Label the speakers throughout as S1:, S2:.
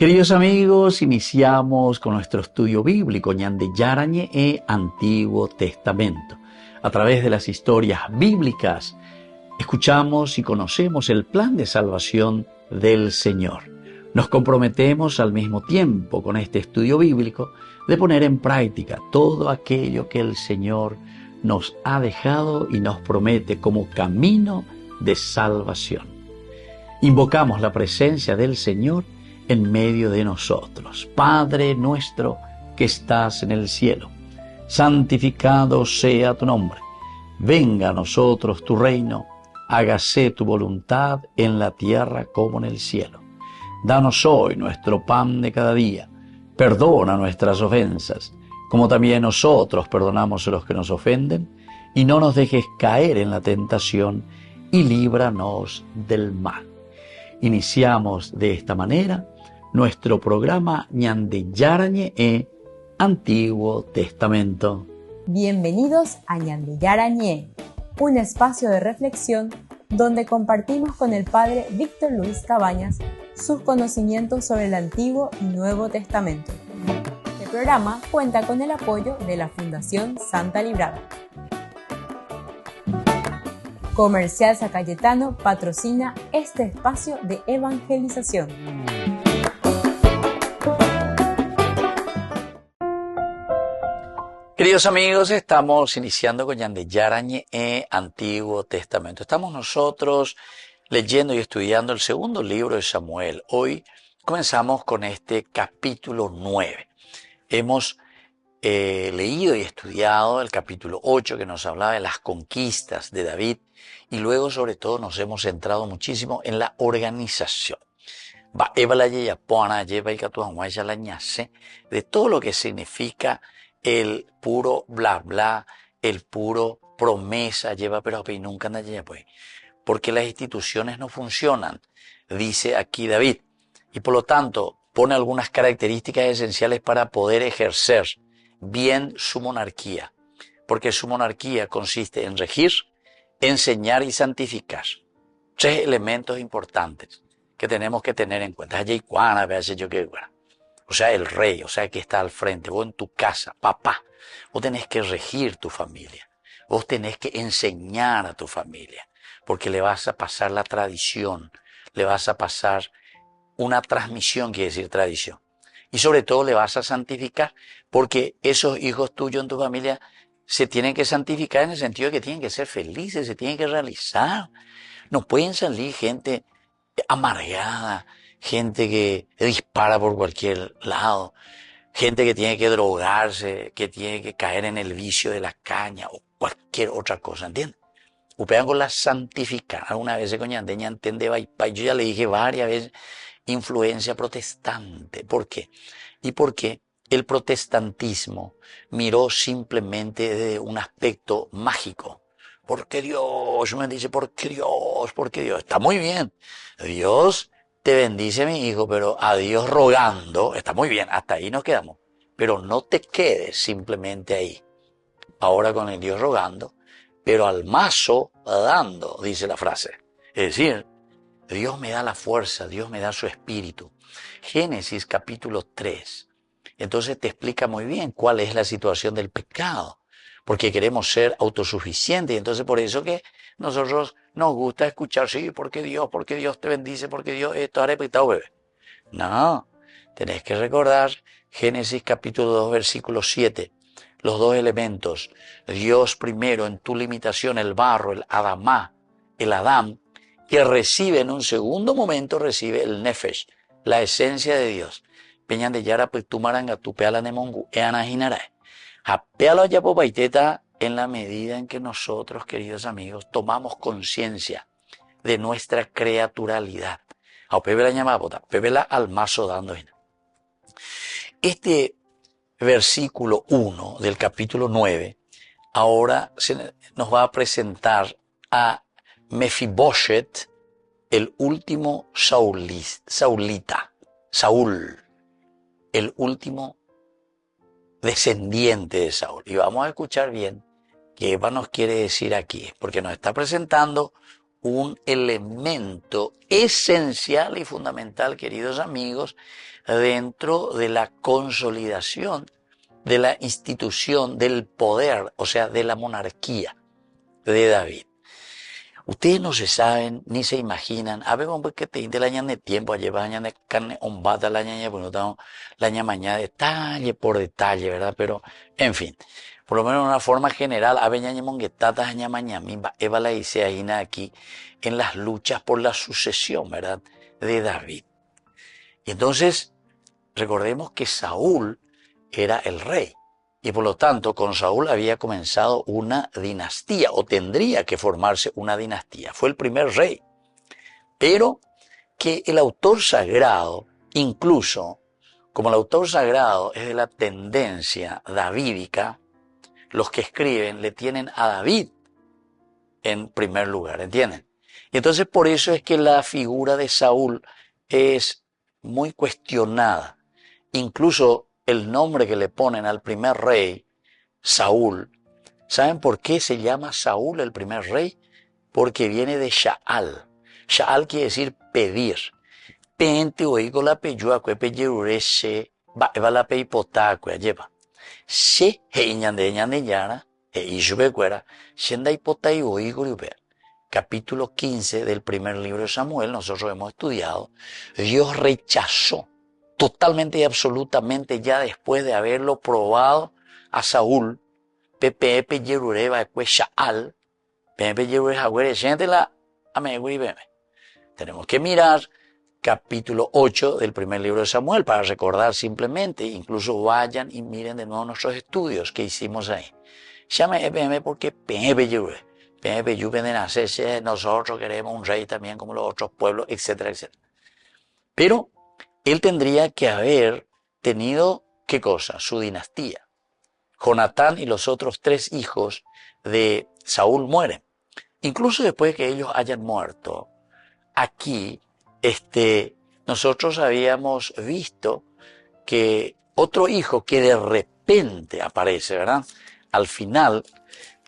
S1: Queridos amigos, iniciamos con nuestro estudio bíblico Ñande Yarañe e Antiguo Testamento. A través de las historias bíblicas, escuchamos y conocemos el plan de salvación del Señor. Nos comprometemos al mismo tiempo con este estudio bíblico de poner en práctica todo aquello que el Señor nos ha dejado y nos promete como camino de salvación. Invocamos la presencia del Señor en medio de nosotros. Padre nuestro que estás en el cielo, santificado sea tu nombre. Venga a nosotros tu reino, hágase tu voluntad en la tierra como en el cielo. Danos hoy nuestro pan de cada día. Perdona nuestras ofensas, como también nosotros perdonamos a los que nos ofenden, y no nos dejes caer en la tentación, y líbranos del mal. Iniciamos de esta manera nuestro programa Ñande Yarañe e Antiguo Testamento.
S2: Bienvenidos a Ñande Yarañe, un espacio de reflexión donde compartimos con el Padre Víctor Luis Cabañas sus conocimientos sobre el Antiguo y Nuevo Testamento. Este programa cuenta con el apoyo de la Fundación Santa Librada. Comercial San Cayetano patrocina este espacio de evangelización.
S1: Queridos amigos, estamos iniciando con Ñande Yarañe e Antiguo Testamento. Estamos nosotros leyendo y estudiando el segundo libro de Samuel. Hoy comenzamos con este capítulo 9. Hemos leído y estudiado el capítulo 8 que nos hablaba de las conquistas de David y luego sobre todo nos hemos centrado muchísimo en la organización. De todo lo que significa el puro bla bla, el puro promesa, pero nunca pues, porque las instituciones no funcionan, dice aquí David, y por lo tanto pone algunas características esenciales para poder ejercer bien su monarquía, porque su monarquía consiste en regir, enseñar y santificar. Tres elementos importantes que tenemos que tener en cuenta. O sea, el rey, o sea, que está al frente, vos en tu casa, papá, vos tenés que regir tu familia, vos tenés que enseñar a tu familia, porque le vas a pasar la tradición, le vas a pasar una transmisión, quiere decir tradición, y sobre todo le vas a santificar, porque esos hijos tuyos en tu familia se tienen que santificar en el sentido de que tienen que ser felices, se tienen que realizar. No pueden salir gente amargada, gente que dispara por cualquier lado, gente que tiene que drogarse, que tiene que caer en el vicio de la caña o cualquier otra cosa, ¿entiendes? Upean con la santificar. Alguna vez con Ñandeña entiende, yo ya le dije varias veces, influencia protestante. ¿Por qué? Y porque el protestantismo miró simplemente desde un aspecto mágico. Porque Dios, me dice, porque Dios, está muy bien. Dios te bendice, mi hijo, pero a Dios rogando, está muy bien, hasta ahí nos quedamos. Pero no te quedes simplemente ahí. Ahora con el Dios rogando, pero al mazo dando, dice la frase. Es decir, Dios me da la fuerza, Dios me da su espíritu. Génesis capítulo 3. Entonces te explica muy bien cuál es la situación del pecado. Porque queremos ser autosuficientes. Y entonces por eso que nosotros nos gusta escuchar, sí, porque Dios te bendice, porque Dios esto haré pecado, bebé. No, tenés que recordar Génesis capítulo 2, versículo 7. Los dos elementos. Dios primero en tu limitación, el barro, el Adamá, el Adán, que recibe en un segundo momento, recibe el Nefesh, la esencia de Dios. Peñan de Yara, pues tu maranga, tu peala nemongu, eanajinarae. Apealo allá por Baiteta en la medida en que nosotros, queridos amigos, tomamos conciencia de nuestra creaturalidad. A Pepe la llamaba, Pepe la al mazo dando. Este versículo 1 del capítulo 9 ahora nos va a presentar a Mefiboshet, el último Saúl, el último descendiente de Saúl. Y vamos a escuchar bien qué nos quiere decir aquí, porque nos está presentando un elemento esencial y fundamental, queridos amigos, dentro de la consolidación de la institución del poder, o sea, de la monarquía de David. Ustedes no se saben ni se imaginan, a ver, hombre, que te dice la ña de tiempo, lleva la ña de carne, ombata la ña, bueno, estamos la ña mañana detalle por detalle, ¿verdad? Pero, en fin, por lo menos de una forma general, a ver, ña monguetata, ña mañana, Eva la dice ahí aquí, en las luchas por la sucesión, ¿verdad? De David. Y entonces, recordemos que Saúl era el rey. Y por lo tanto, con Saúl había comenzado una dinastía, o tendría que formarse una dinastía. Fue el primer rey. Pero que el autor sagrado, incluso, como el autor sagrado es de la tendencia davídica, los que escriben le tienen a David en primer lugar, ¿entienden? Y entonces por eso es que la figura de Saúl es muy cuestionada. Incluso el nombre que le ponen al primer rey, Saúl, ¿saben por qué se llama Saúl el primer rey? Porque viene de Shaal. Shaal quiere decir pedir. Pente oigo la peyua kue peyerure se va la peipota kue lleva. Se ñande yara e ishube cuera shenda ipota y oigo liber. Capítulo 15 del primer libro de Samuel, nosotros hemos estudiado. Dios rechazó totalmente y absolutamente, ya después de haberlo probado a Saúl, Pepe Yerureba Shaal, Pepe Yerureba la tenemos que mirar capítulo 8 del primer libro de Samuel para recordar simplemente, incluso vayan y miren de nuevo nuestros estudios que hicimos ahí. Llame EPM porque Pepe Yerureba, Pepe Yerureba de nosotros queremos un rey también como los otros pueblos, etcétera, etcétera. Pero él tendría que haber tenido, ¿qué cosa? Su dinastía. Jonatán y los otros 3 hijos de Saúl mueren. Incluso después de que ellos hayan muerto, aquí nosotros habíamos visto que otro hijo que de repente aparece, ¿verdad? Al final,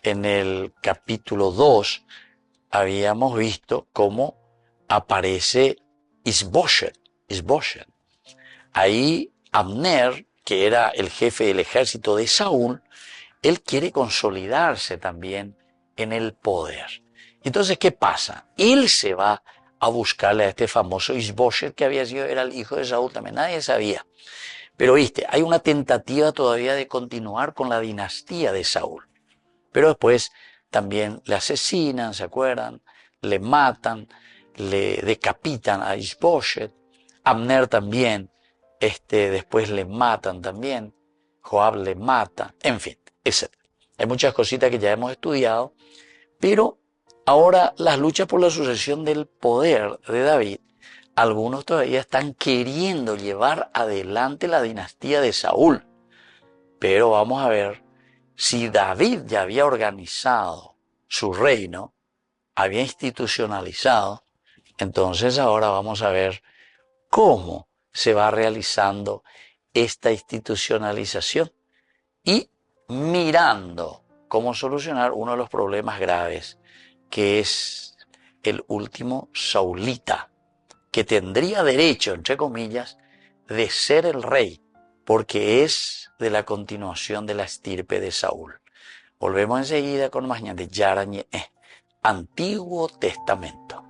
S1: en el capítulo 2, habíamos visto cómo aparece Isboset. Ahí Abner, que era el jefe del ejército de Saúl, él quiere consolidarse también en el poder. Entonces, ¿qué pasa? Él se va a buscarle a este famoso Isboset que era el hijo de Saúl también. Nadie sabía. Pero viste, hay una tentativa todavía de continuar con la dinastía de Saúl. Pero después también le asesinan, ¿se acuerdan? Le matan, le decapitan a Isboset. Abner también, después le matan también, Joab le mata, en fin, etc. Hay muchas cositas que ya hemos estudiado, pero ahora las luchas por la sucesión del poder de David, algunos todavía están queriendo llevar adelante la dinastía de Saúl. Pero vamos a ver, si David ya había organizado su reino, había institucionalizado, entonces ahora vamos a ver cómo se va realizando esta institucionalización y mirando cómo solucionar uno de los problemas graves, que es el último saulita, que tendría derecho, entre comillas, de ser el rey, porque es de la continuación de la estirpe de Saúl. Volvemos enseguida con más de Yarañe, Antiguo Testamento.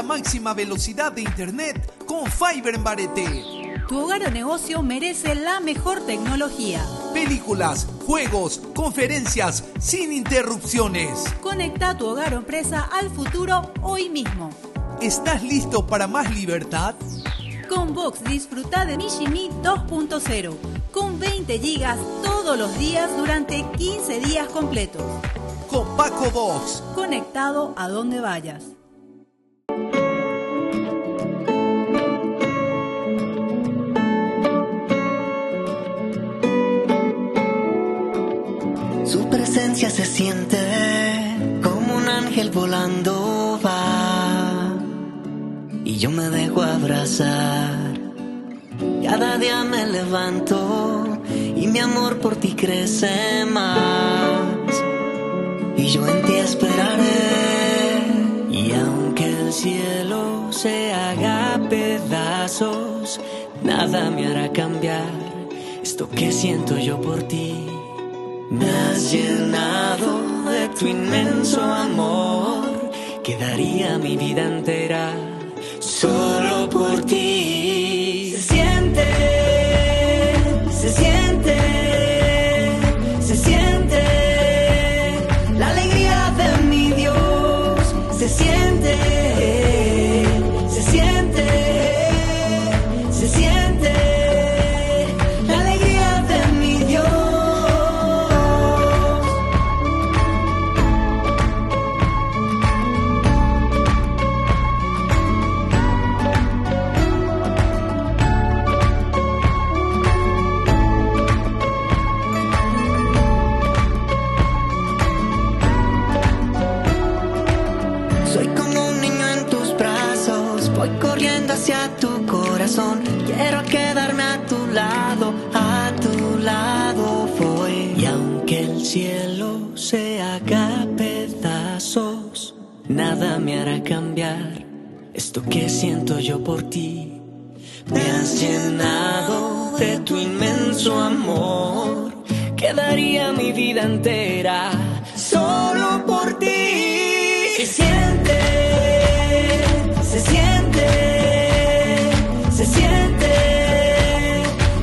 S3: Máxima velocidad de internet con Fiber en Barete.
S4: Tu hogar o negocio merece la mejor tecnología.
S3: Películas, juegos, conferencias sin interrupciones.
S4: Conecta tu hogar o empresa al futuro hoy mismo.
S3: ¿Estás listo para más libertad?
S4: Con Box disfruta de Mishimi 2.0 con 20 gigas todos los días durante 15 días completos.
S3: Con Paco Box.
S4: Conectado a donde vayas.
S5: Su presencia se siente como un ángel volando va, y yo me dejo abrazar. Cada día me levanto y mi amor por ti crece más, y yo en ti esperaré. Y aunque el cielo se haga pedazos, nada me hará cambiar esto que siento yo por ti. Me has llenado de tu inmenso amor, que daría mi vida entera solo por ti. Se siente, se siente, se siente la alegría de mi Dios. Se siente, se siente, se siente la alegría de mi Dios. Voy corriendo hacia tu corazón, quiero quedarme a tu lado voy. Y aunque el cielo se haga pedazos, nada me hará cambiar esto que siento yo por ti. Me has llenado de tu inmenso amor, que daría mi vida entera solo por ti. Se siente, se siente, se siente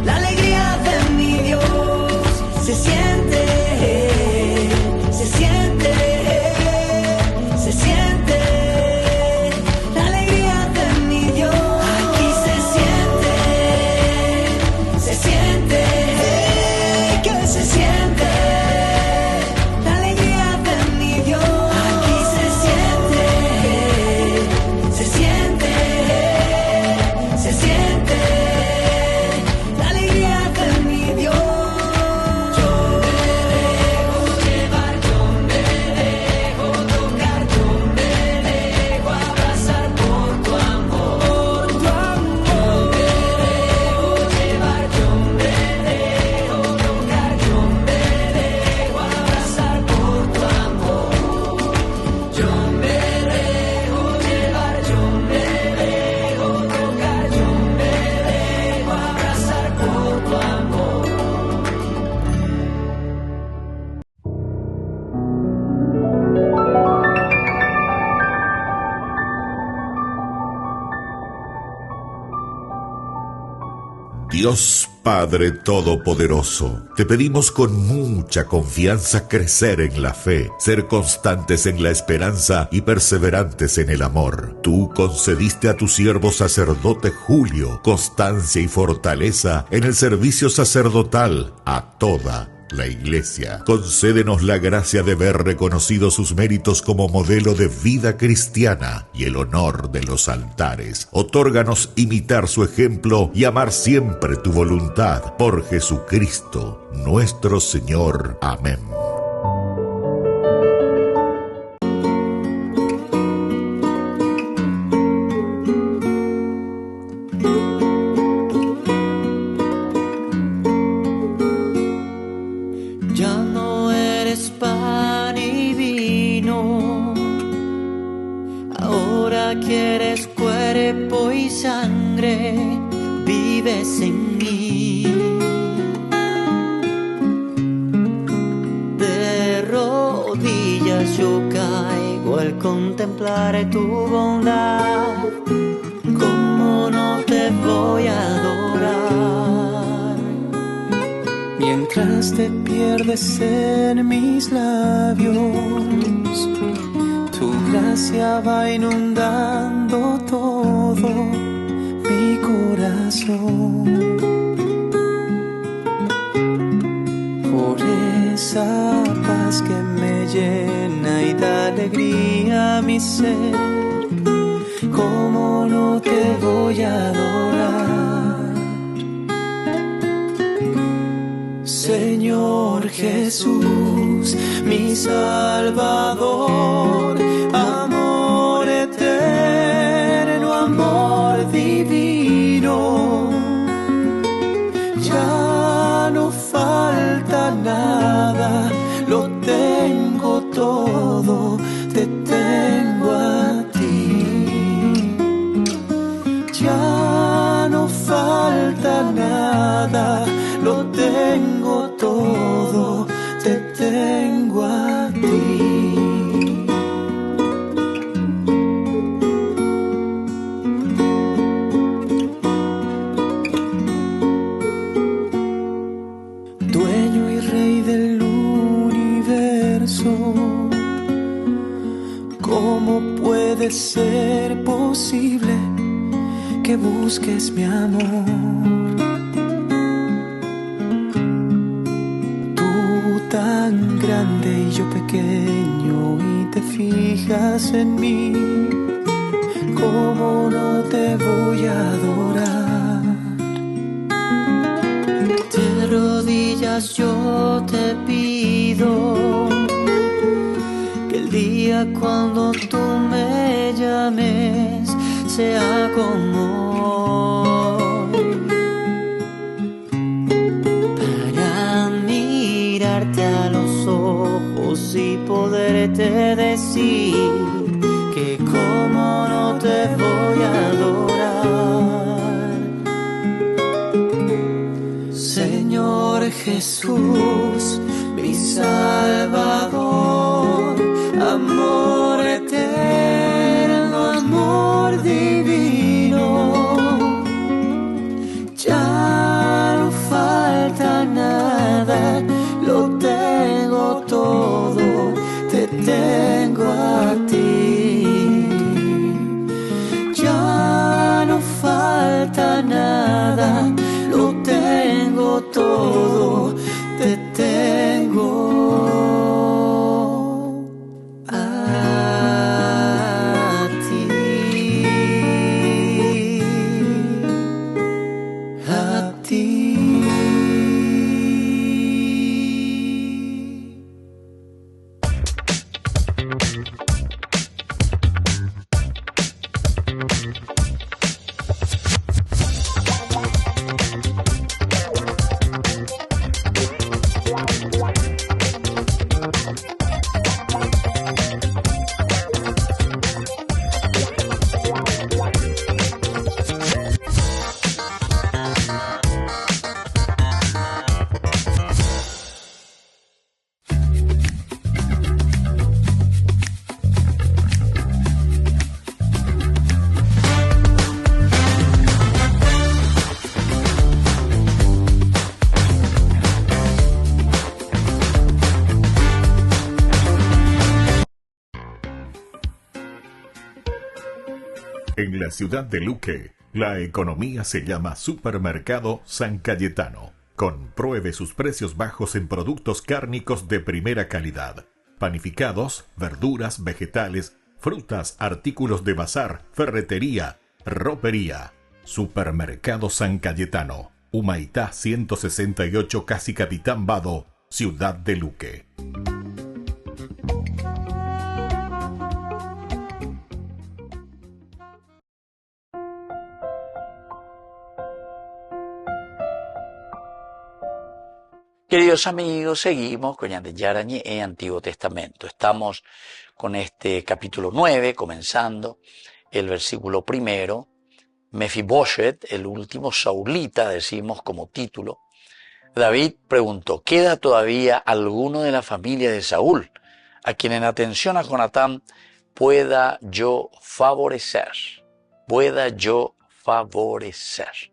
S5: la alegría de mi Dios. Se siente, se siente, se siente la alegría de mi Dios. Aquí se siente, que se siente la alegría de mi Dios. Aquí se siente, se siente, se siente la alegría de mi Dios. Yo me dejo llevar, yo me dejo tocar, yo me dejo abrazar por tu amor, tu amor. Yo me dejo llevar, yo me dejo tocar, yo me dejo abrazar por tu amor. Yo me dejo llevar, yo me dejo tocar, yo me dejo abrazar por tu amor.
S6: Dios Padre Todopoderoso, te pedimos con mucha confianza crecer en la fe, ser constantes en la esperanza y perseverantes en el amor. Tú concediste a tu siervo sacerdote Julio constancia y fortaleza en el servicio sacerdotal a toda la Iglesia. Concédenos la gracia de ver reconocidos sus méritos como modelo de vida cristiana y el honor de los altares. Otórganos imitar su ejemplo y amar siempre tu voluntad. Por Jesucristo, nuestro Señor. Amén.
S5: Ya no eres pan y vino, ahora quieres cuerpo y sangre, vives en mí. De rodillas yo caigo al contemplar tu bondad, ¿cómo no te voy a adorar?
S7: Mientras te pierdes en mis labios, tu gracia va inundando todo mi corazón, por esa paz que me llena y da alegría a mi ser. ¿Cómo no te voy a adorar? Señor Jesús, mi Salvador, amor eterno, amor divino. Ya no falta nada, lo tengo todo, te tengo a ti. Ya no falta nada, lo tengo todo, te tengo a ti. Dueño y rey del universo, ¿cómo puede ser posible que busques mi amor? Tú tan grande y yo pequeño y te fijas en mí, ¿cómo no te voy a adorar? De rodillas yo te pido que el día cuando tú me llames sea como hoy, para mirarte a los ojos y poderte decir que como no te voy a adorar. Señor Jesús, mi Salvador, amor eterno, amor divino. Ya no falta nada, lo tengo todo, te tengo a ti. Ya no falta nada, lo tengo todo, te tengo a ti, a ti.
S6: En la ciudad de Luque, la economía se llama Supermercado San Cayetano. Compruebe sus precios bajos en productos cárnicos de primera calidad. Panificados, verduras, vegetales, frutas, artículos de bazar, ferretería, ropería. Supermercado San Cayetano, Humaitá 168, Casi Capitán Vado, ciudad de Luque.
S1: Queridos amigos, seguimos con Yarañé en Antiguo Testamento. Estamos con este capítulo 9, comenzando el versículo 1. Mefiboshet, el último saulita, decimos como título. David preguntó, ¿queda todavía alguno de la familia de Saúl a quien en atención a Jonatán pueda yo favorecer? Pueda yo favorecer.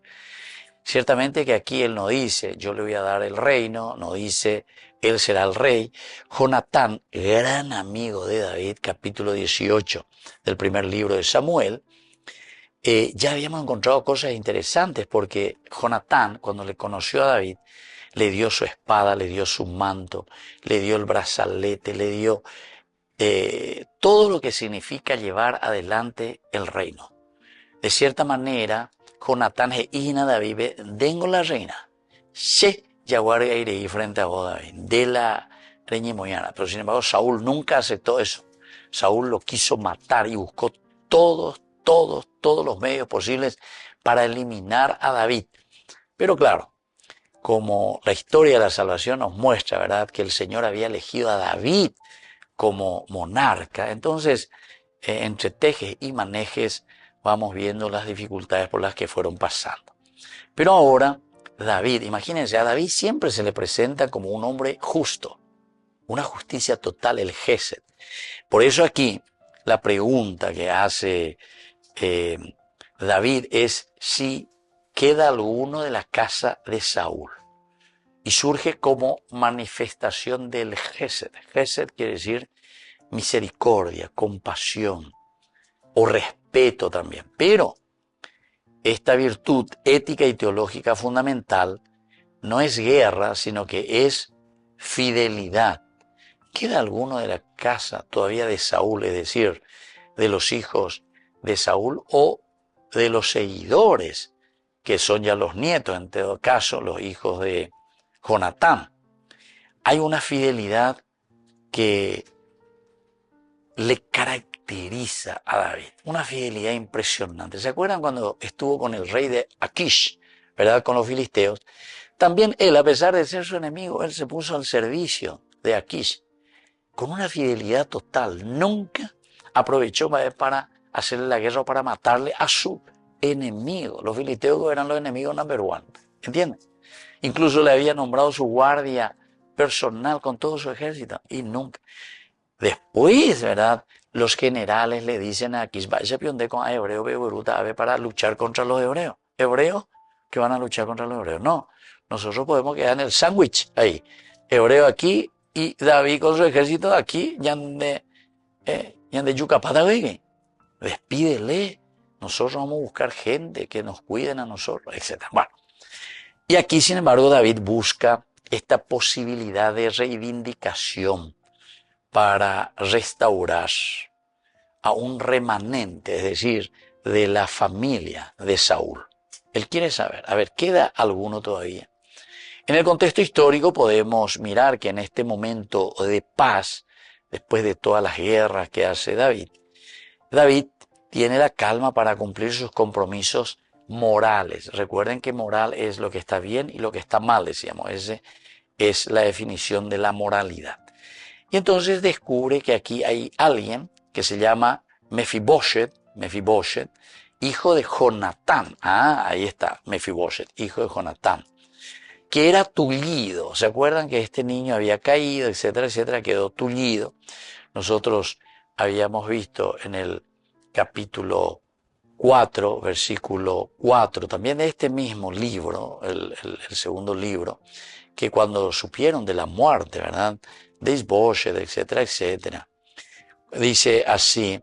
S1: Ciertamente que aquí él no dice, yo le voy a dar el reino, no dice, él será el rey. Jonatán, gran amigo de David, capítulo 18 del primer libro de Samuel, ya habíamos encontrado cosas interesantes porque Jonatán, cuando le conoció a David, le dio su espada, le dio su manto, le dio el brazalete, le dio todo lo que significa llevar adelante el reino. De cierta manera, Jonatán le dijo a David, dengo la reina, se yaguarga iré frente a vos, David, de la reina moyana. Pero sin embargo, Saúl nunca aceptó eso. Saúl lo quiso matar y buscó todos los medios posibles para eliminar a David. Pero claro, como la historia de la salvación nos muestra, ¿verdad?, que el Señor había elegido a David como monarca, entonces entre tejes y manejes vamos viendo las dificultades por las que fueron pasando. Pero ahora David, imagínense, a David siempre se le presenta como un hombre justo, una justicia total, el Gesed. Por eso aquí la pregunta que hace David es si queda alguno de la casa de Saúl. Y surge como manifestación del Gesed. Gesed quiere decir misericordia, compasión o respeto también. Pero esta virtud ética y teológica fundamental no es guerra, sino que es fidelidad. ¿Queda alguno de la casa todavía de Saúl, es decir, de los hijos de Saúl o de los seguidores, que son ya los nietos, en todo caso, los hijos de Jonatán? Hay una fidelidad que le caracteriza a David, una fidelidad impresionante. ¿Se acuerdan cuando estuvo con el rey de Aquish, verdad, con los filisteos? También él, a pesar de ser su enemigo, él se puso al servicio de Aquish con una fidelidad total. Nunca aprovechó para hacerle la guerra o para matarle a su enemigo. Los filisteos eran los enemigos number one, ¿entienden? Incluso le había nombrado su guardia personal con todo su ejército y nunca. Después, ¿verdad?, los generales le dicen a Aquish, vaya pionde con hebreo para luchar contra los hebreos. ¿Hebreos que van a luchar contra los hebreos? No, nosotros podemos quedar en el sándwich ahí. Hebreo aquí y David con su ejército aquí, yande Yucapata, despídele. Nosotros vamos a buscar gente que nos cuiden a nosotros, etc. Bueno, y aquí, sin embargo, David busca esta posibilidad de reivindicación para restaurar a un remanente, es decir, de la familia de Saúl. Él quiere saber, a ver, ¿queda alguno todavía? En el contexto histórico podemos mirar que en este momento de paz, después de todas las guerras que hace David, David tiene la calma para cumplir sus compromisos morales. Recuerden que moral es lo que está bien y lo que está mal, decíamos. Esa es la definición de la moralidad. Y entonces descubre que aquí hay alguien que se llama Mefiboshet, hijo de Jonatán. Ahí está, Mefiboshet, hijo de Jonatán, que era tullido. ¿Se acuerdan que este niño había caído, etcétera, etcétera? Quedó tullido. Nosotros habíamos visto en el capítulo 4, versículo 4, también de este mismo libro, el segundo libro, que cuando supieron de la muerte, ¿verdad?, de Isboshet, etcétera, etcétera, dice así,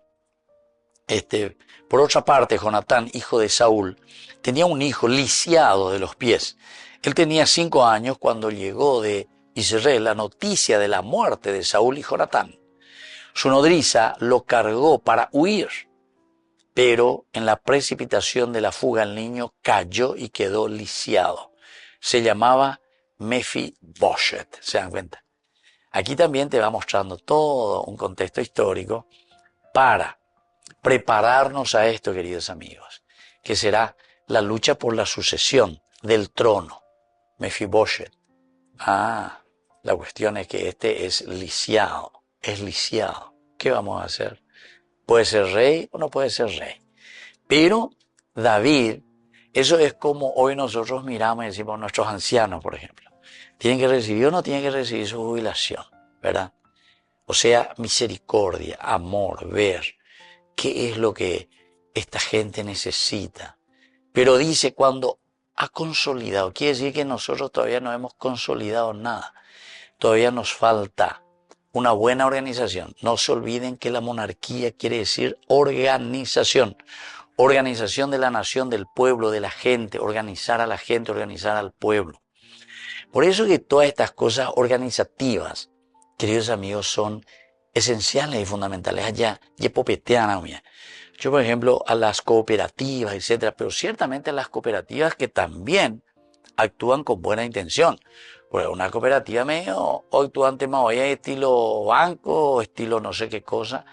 S1: por otra parte, Jonatán, hijo de Saúl, tenía un hijo lisiado de los pies. Él tenía 5 años cuando llegó de Israel la noticia de la muerte de Saúl y Jonatán. Su nodriza lo cargó para huir, pero en la precipitación de la fuga el niño cayó y quedó lisiado. Se llamaba Mefiboshet, ¿se dan cuenta? Aquí también te va mostrando todo un contexto histórico para prepararnos a esto, queridos amigos, que será la lucha por la sucesión del trono. Mefiboshet. La cuestión es que este es lisiado. ¿Qué vamos a hacer? ¿Puede ser rey o no puede ser rey? Pero David, eso es como hoy nosotros miramos y decimos nuestros ancianos, por ejemplo. ¿Tienen que recibir o no tienen que recibir su jubilación? ¿Verdad? O sea, misericordia, amor, ver qué es lo que esta gente necesita. Pero dice cuando ha consolidado, quiere decir que nosotros todavía no hemos consolidado nada. Todavía nos falta una buena organización. No se olviden que la monarquía quiere decir organización. organización de la nación, del pueblo, de la gente, organizar a la gente, organizar al pueblo. Por eso que todas estas cosas organizativas, queridos amigos, son esenciales y fundamentales. Allá, yo, por ejemplo, a las cooperativas, etcétera, pero ciertamente a las cooperativas que también actúan con buena intención. Porque una cooperativa medio actuante más hoy estilo banco, estilo no sé qué cosa,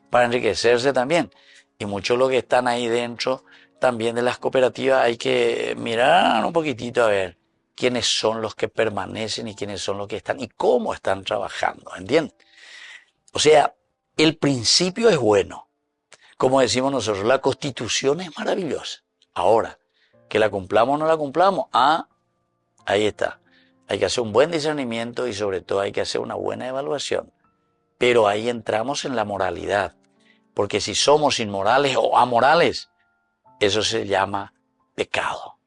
S1: para enriquecerse también. Y muchos de los que están ahí dentro también de las cooperativas hay que mirar un poquitito a ver quiénes son los que permanecen y quiénes son los que están y cómo están trabajando, ¿entiendes? O sea, el principio es bueno. Como decimos nosotros, la Constitución es maravillosa. Ahora, que la cumplamos o no la cumplamos, ahí está. Hay que hacer un buen discernimiento y sobre todo hay que hacer una buena evaluación. Pero ahí entramos en la moralidad. Porque si somos inmorales o amorales, eso se llama pecado.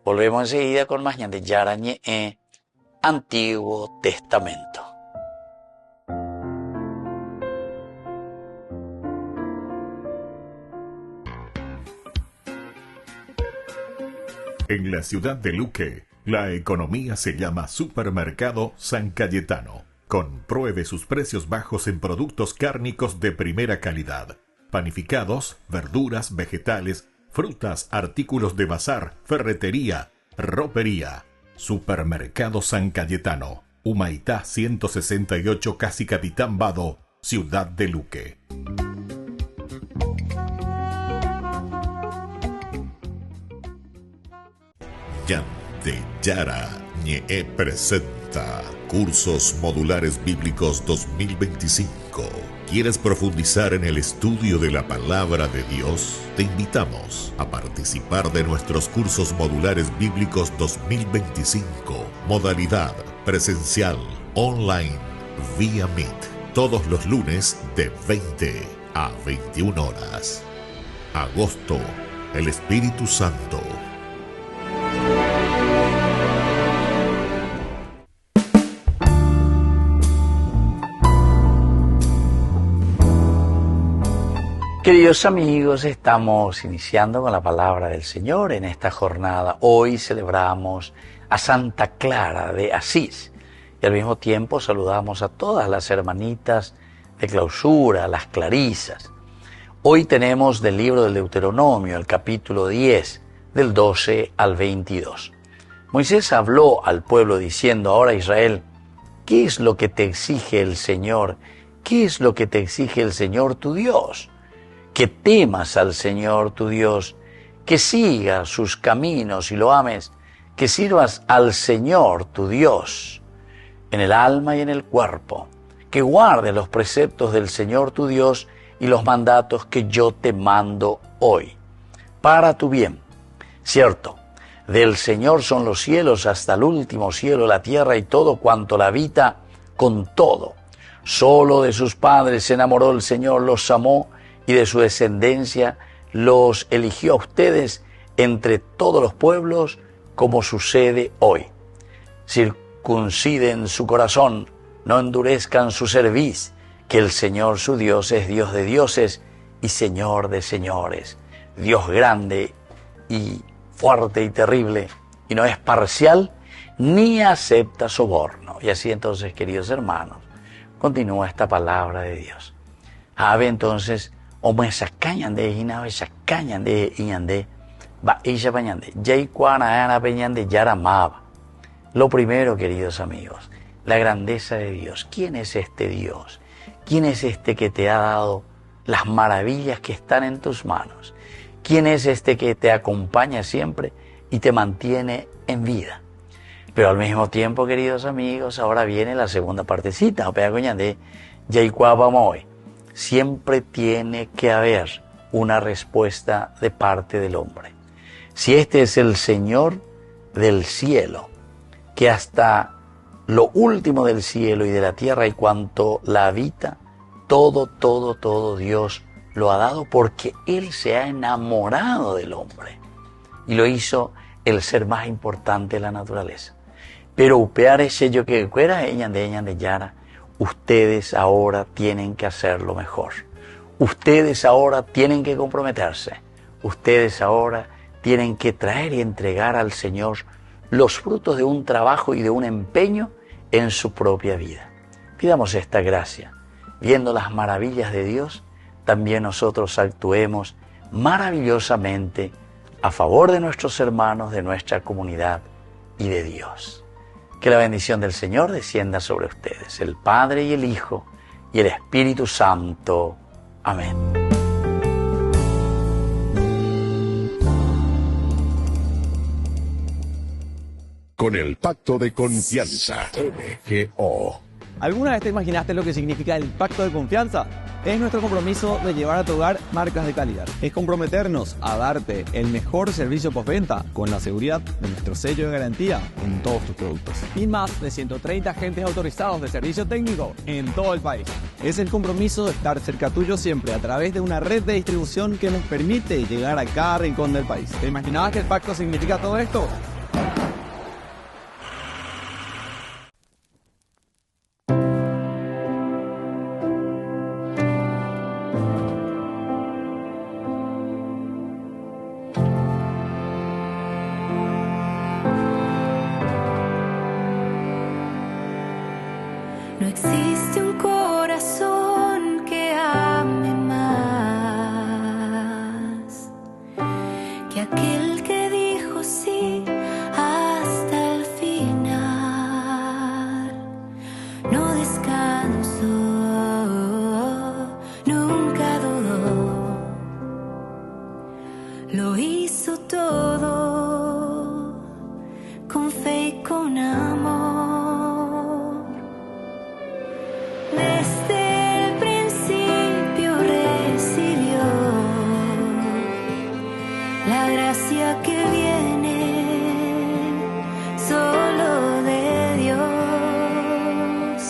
S1: Volvemos enseguida con más de Yarañe, Antiguo Testamento.
S6: En la ciudad de Luque, la economía se llama Supermercado San Cayetano. Compruebe sus precios bajos en productos cárnicos de primera calidad. Panificados, verduras, vegetales, frutas, artículos de bazar, ferretería, ropería. Supermercado San Cayetano, Humaitá 168, Casi Capitán Vado, ciudad de Luque. Yara Ñe presenta Cursos Modulares Bíblicos 2025. ¿Quieres profundizar en el estudio de la Palabra de Dios? Te invitamos a participar de nuestros Cursos Modulares Bíblicos 2025. Modalidad presencial, online, vía Meet. Todos los lunes de 20 a 21 horas. Agosto, el Espíritu Santo.
S1: Queridos amigos, estamos iniciando con la palabra del Señor en esta jornada. Hoy celebramos a Santa Clara de Asís y al mismo tiempo saludamos a todas las hermanitas de clausura, las clarisas. Hoy tenemos del libro del Deuteronomio, el capítulo 10, del 12 al 22. Moisés habló al pueblo diciendo: ahora Israel, ¿qué es lo que te exige el Señor? ¿Qué es lo que te exige el Señor tu Dios? Que temas al Señor tu Dios, que sigas sus caminos y lo ames, que sirvas al Señor tu Dios en el alma y en el cuerpo, que guardes los preceptos del Señor tu Dios y los mandatos que yo te mando hoy, para tu bien. Cierto, del Señor son los cielos hasta el último cielo, la tierra y todo cuanto la habita, con todo. Solo de sus padres se enamoró el Señor, los amó, y de su descendencia los eligió a ustedes entre todos los pueblos, como sucede hoy. Circunciden su corazón, no endurezcan su cerviz, que el Señor su Dios es Dios de dioses y Señor de señores, Dios grande y fuerte y terrible, y no es parcial ni acepta soborno. Y así entonces, queridos hermanos, continúa esta palabra de Dios. Ave entonces, Ome sacañan de hina, sacañan de iñande, va ella bañande, yaicuana ana peñande yaramaba. Lo primero, queridos amigos, la grandeza de Dios. ¿Quién es este Dios? ¿Quién es este que te ha dado las maravillas que están en tus manos? ¿Quién es este que te acompaña siempre y te mantiene en vida? Pero al mismo tiempo, queridos amigos, ahora viene la segunda partecita, o peagoñande, yaicuabamoy. Siempre tiene que haber una respuesta de parte del hombre. Si este es el Señor del cielo, que hasta lo último del cielo y de la tierra y cuanto la habita, todo Dios lo ha dado porque Él se ha enamorado del hombre y lo hizo el ser más importante de la naturaleza. Pero upear ese yo que fuera de Yara, ustedes ahora tienen que hacerlo mejor. Ustedes ahora tienen que comprometerse. Ustedes ahora tienen que traer y entregar al Señor los frutos de un trabajo y de un empeño en su propia vida. Pidamos esta gracia. Viendo las maravillas de Dios, también nosotros actuemos maravillosamente a favor de nuestros hermanos, de nuestra comunidad y de Dios. Que la bendición del Señor descienda sobre ustedes, el Padre y el Hijo y el Espíritu Santo. Amén.
S8: Con el Pacto de Confianza, MGO.
S9: ¿Alguna vez te imaginaste lo que significa el Pacto de Confianza? Es nuestro compromiso de llevar a tu hogar marcas de calidad. Es comprometernos a darte el mejor servicio postventa con la seguridad de nuestro sello de garantía en todos tus productos. Y más de 130 agentes autorizados de servicio técnico en todo el país. Es el compromiso de estar cerca tuyo siempre a través de una red de distribución que nos permite llegar a cada rincón del país. ¿Te imaginabas que el pacto significa todo esto?
S10: No existe un corazón que ame más que aquel que dijo sí hasta el final. No descansó, nunca dudó, lo hizo todo con fe y con amor. Desde el principio recibió la gracia que viene solo de Dios.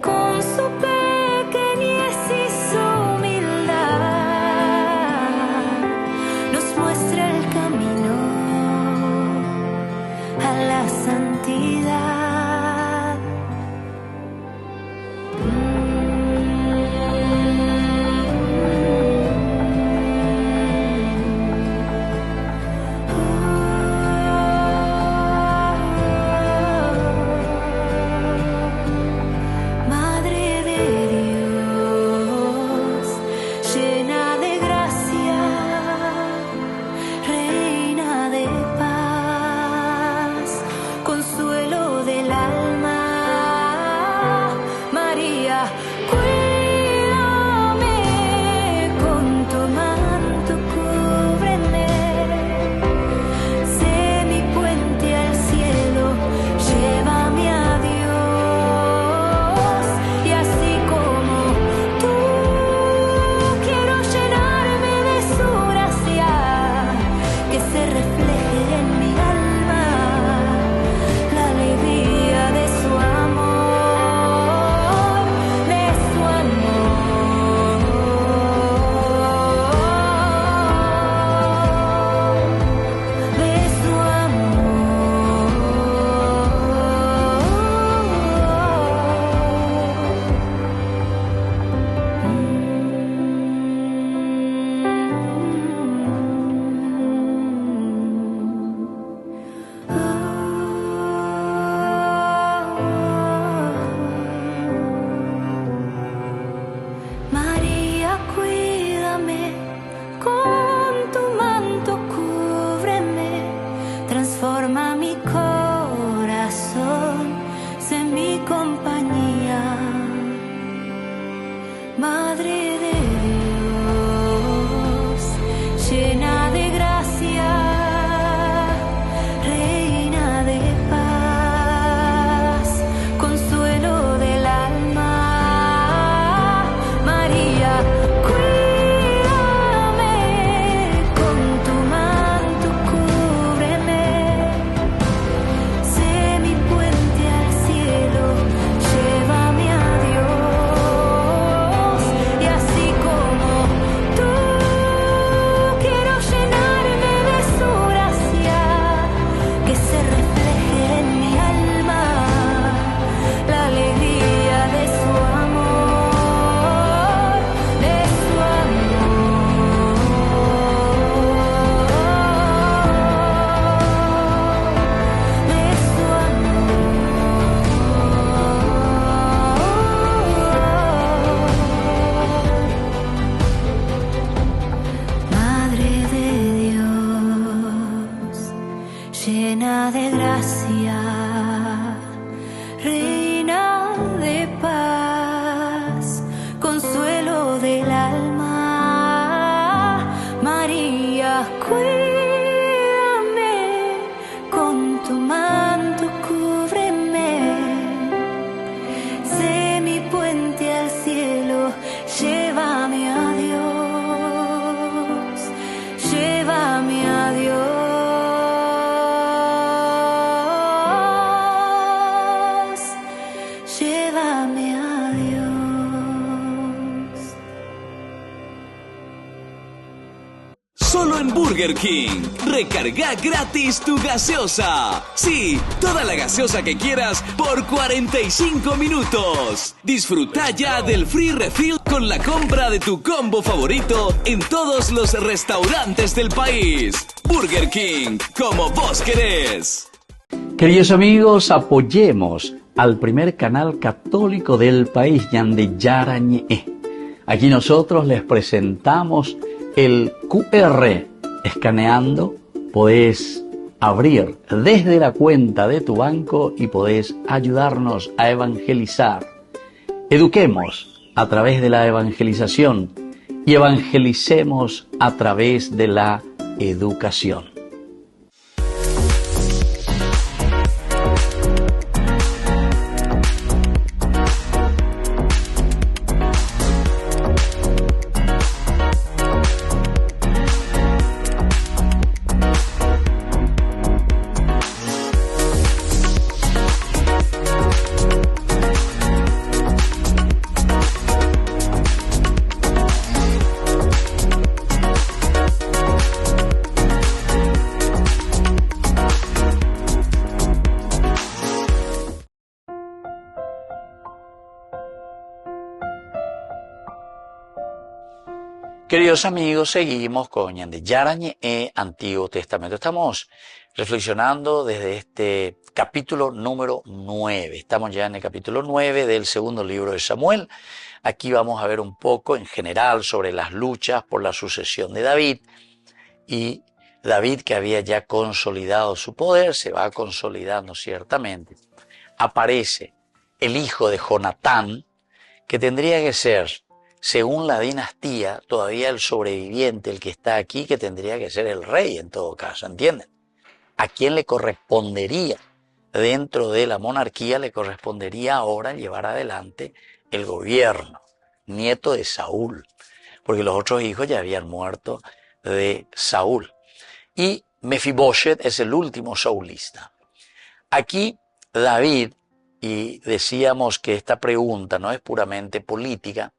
S10: Con su pequeñez y su humildad nos muestra el camino a la santidad.
S11: Y así
S10: reina de paz, consuelo del alma, María, cuídame, con tu manto cúbreme, sé mi puente al cielo, llévame a Dios, llévame a Dios.
S3: Solo en Burger King. Recarga gratis tu gaseosa. Sí, toda la gaseosa que quieras por 45 minutos. Disfruta ya del free refill con la compra de tu combo favorito en todos los restaurantes del país. Burger King, como vos querés.
S1: Queridos amigos, apoyemos al primer canal católico del país, Ñandillara Ñe'e. Aquí nosotros les presentamos el QR. Escaneando podés abrir desde la cuenta de tu banco y podés ayudarnos a evangelizar. Eduquemos a través de la evangelización y evangelicemos a través de la educación. Queridos amigos, seguimos con Ñandillara Ñe'e, Antiguo Testamento. Estamos reflexionando desde este capítulo número 9. Estamos ya en el capítulo 9 del segundo libro de Samuel. Aquí vamos a ver un poco en general sobre las luchas por la sucesión de David. Y David, que había ya consolidado su poder, se va consolidando ciertamente. Aparece el hijo de Jonatán, que tendría que ser, según la dinastía, todavía el sobreviviente, el que está aquí, que tendría que ser el rey en todo caso, ¿entienden? ¿A quién le correspondería? Dentro de la monarquía le correspondería ahora llevar adelante el gobierno, nieto de Saúl, porque los otros hijos ya habían muerto de Saúl. Y Mefiboshet es el último saulista. Aquí David, y decíamos que esta pregunta no es puramente política,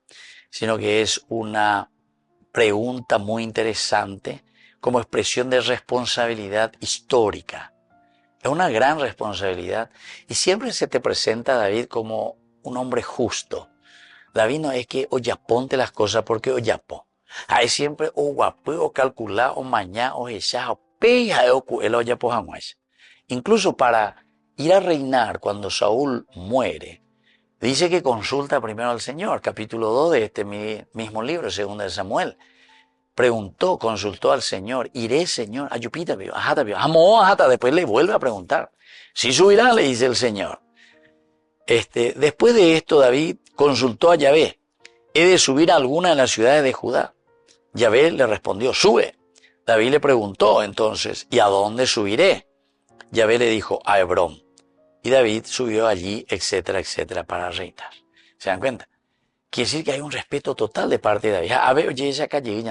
S1: sino que es una pregunta muy interesante como expresión de responsabilidad histórica. Es una gran responsabilidad y siempre se te presenta a David como un hombre justo. David no es que oye, ponte las cosas porque oye, hay siempre o guapo o calcular o mañana o esa o peja el oye jamás. Incluso para ir a reinar cuando Saúl muere, dice que consulta primero al Señor, capítulo 2 de este mismo libro, segundo de Samuel. Consultó al Señor, iré Señor, ayupita, ajata, después le vuelve a preguntar. Si subirá, le dice el Señor. Después de esto, David consultó a Yahvé, ¿he de subir a alguna de las ciudades de Judá? Yahvé le respondió, sube. David le preguntó entonces, ¿y a dónde subiré? Yahvé le dijo, a Hebrón. Y David subió allí, etcétera, etcétera, para reinar. ¿Se dan cuenta? Quiere decir que hay un respeto total de parte de David. A ver, oye, esa calle,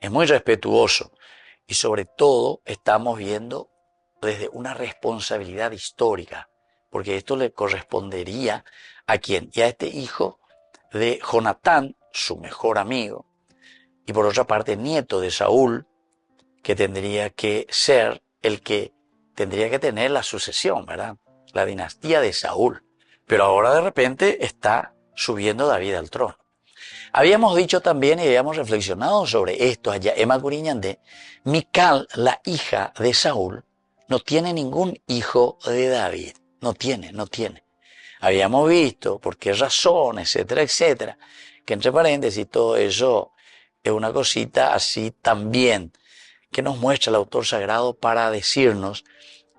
S1: es muy respetuoso. Y sobre todo, estamos viendo desde una responsabilidad histórica, porque esto le correspondería a quién, y a este hijo de Jonatán, su mejor amigo, y por otra parte, nieto de Saúl, que tendría que ser el que tendría que tener la sucesión, ¿verdad? La dinastía de Saúl. Pero ahora de repente está subiendo David al trono. Habíamos dicho también y habíamos reflexionado sobre esto allá. Emma Curiñandé, Mical, la hija de Saúl, no tiene ningún hijo de David. No tiene. Habíamos visto por qué razón, etcétera, etcétera. Que entre paréntesis todo eso es una cosita así también que nos muestra el autor sagrado para decirnos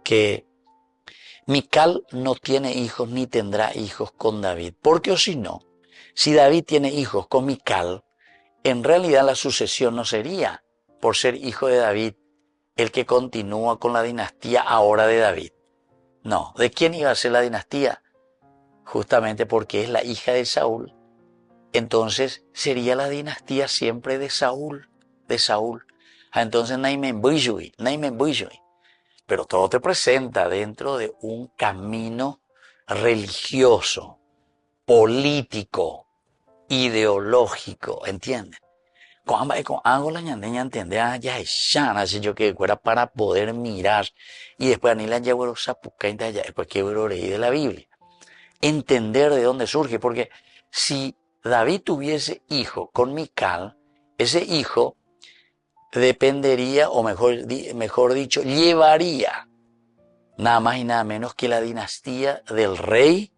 S1: que Mical no tiene hijos ni tendrá hijos con David, porque o si no, si David tiene hijos con Mical, en realidad la sucesión no sería, por ser hijo de David, el que continúa con la dinastía ahora de David. No, ¿de quién iba a ser la dinastía? Justamente porque es la hija de Saúl. Entonces sería la dinastía siempre de Saúl, Entonces Naimen Buyui. Pero todo te presenta dentro de un camino religioso, político, ideológico, ¿entiendes? Con algo la ñandeña entender ya es así yo que fuera para poder mirar y después ni la llevo sapuca y después que leí de la Biblia. Entender de dónde surge, porque si David tuviese hijo con Mical, ese hijo dependería, o mejor dicho, llevaría nada más y nada menos que la dinastía del rey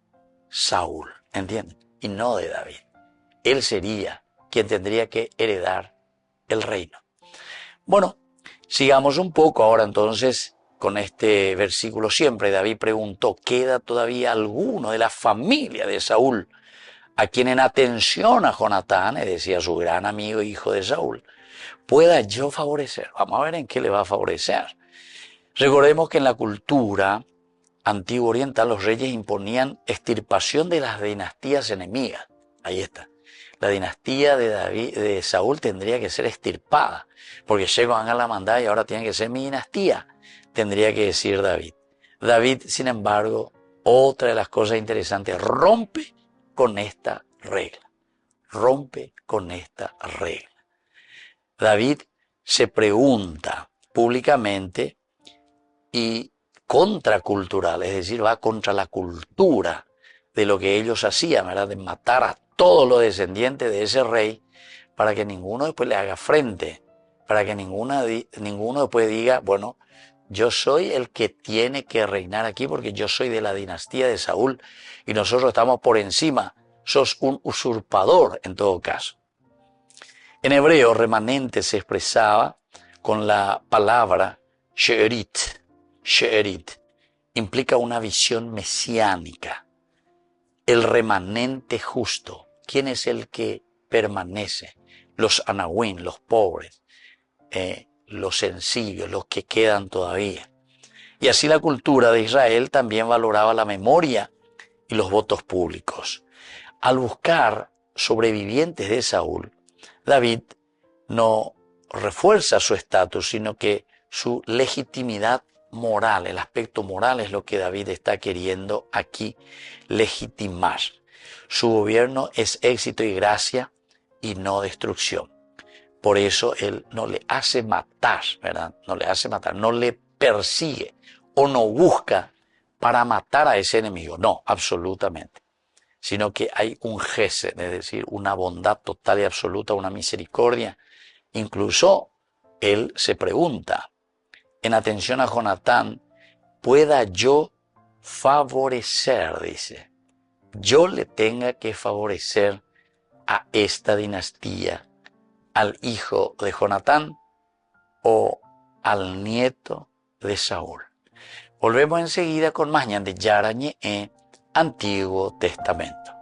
S1: Saúl, ¿entienden? Y no de David. Él sería quien tendría que heredar el reino. Bueno, sigamos un poco ahora entonces con este versículo. Siempre David preguntó, ¿queda todavía alguno de la familia de Saúl a quien en atención a Jonatán, es decir, a su gran amigo e hijo de Saúl, pueda yo favorecer? Vamos a ver en qué le va a favorecer. Recordemos que en la cultura antigua oriental los reyes imponían extirpación de las dinastías enemigas. Ahí está. La dinastía de Saúl tendría que ser extirpada, porque llegan a la mandada y ahora tiene que ser mi dinastía, tendría que decir David. David, sin embargo, otra de las cosas interesantes, rompe con esta regla. David se pregunta públicamente y contracultural, es decir, va contra la cultura de lo que ellos hacían, ¿verdad? De matar a todos los descendientes de ese rey para que ninguno después le haga frente, para que ninguno después diga, bueno, yo soy el que tiene que reinar aquí porque yo soy de la dinastía de Saúl y nosotros estamos por encima. Sos un usurpador en todo caso. En hebreo, remanente se expresaba con la palabra she'erit. She'erit implica una visión mesiánica. El remanente justo. ¿Quién es el que permanece? Los anahuín, los pobres, los sencillos, los que quedan todavía. Y así la cultura de Israel también valoraba la memoria y los votos públicos. Al buscar sobrevivientes de Saúl, David no refuerza su estatus, sino que su legitimidad moral, el aspecto moral es lo que David está queriendo aquí legitimar. Su gobierno es éxito y gracia y no destrucción. Por eso él no le hace matar, ¿verdad? No le hace matar, no le persigue o no busca para matar a ese enemigo. No, absolutamente. Sino que hay un gesed, es decir, una bondad total y absoluta, una misericordia. Incluso él se pregunta, en atención a Jonatán, ¿pueda yo favorecer? Dice, yo le tenga que favorecer a esta dinastía, al hijo de Jonatán o al nieto de Saúl. Volvemos enseguida con más de Yarañe en Antiguo Testamento.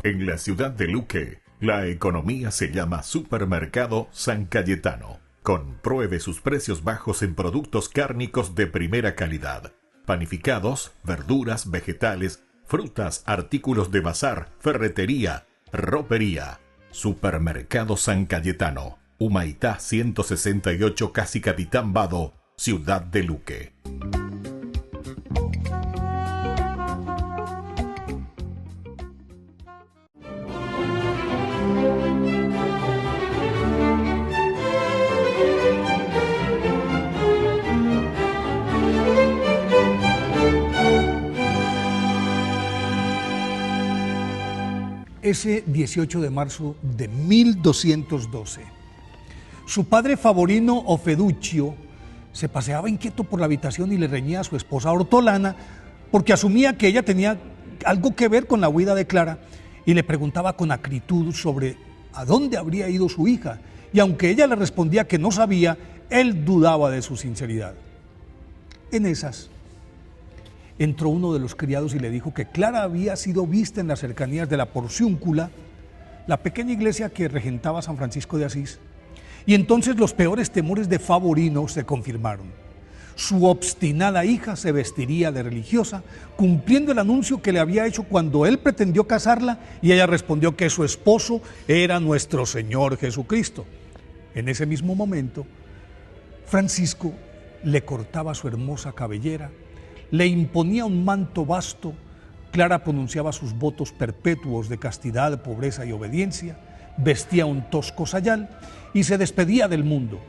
S6: En la ciudad de Luque, la economía se llama Supermercado San Cayetano. Compruebe sus precios bajos en productos cárnicos de primera calidad. Panificados, verduras, vegetales, frutas, artículos de bazar, ferretería, ropería. Supermercado San Cayetano, Humaitá 168, Casi Capitán Vado, ciudad de Luque.
S11: Ese 18 de marzo de 1212, su padre Favorino Ofeduccio se paseaba inquieto por la habitación y le reñía a su esposa Ortolana porque asumía que ella tenía algo que ver con la huida de Clara y le preguntaba con acritud sobre a dónde habría ido su hija, y aunque ella le respondía que no sabía, él dudaba de su sinceridad. En esas, entró uno de los criados y le dijo que Clara había sido vista en las cercanías de la Porciúncula, la pequeña iglesia que regentaba San Francisco de Asís, y entonces los peores temores de Favorino se confirmaron. Su obstinada hija se vestiría de religiosa, cumpliendo el anuncio que le había hecho cuando él pretendió casarla, y ella respondió que su esposo era nuestro Señor Jesucristo. En ese mismo momento, Francisco le cortaba su hermosa cabellera, le imponía un manto vasto, Clara pronunciaba sus votos perpetuos de castidad, pobreza y obediencia, vestía un tosco sayal y se despedía del mundo.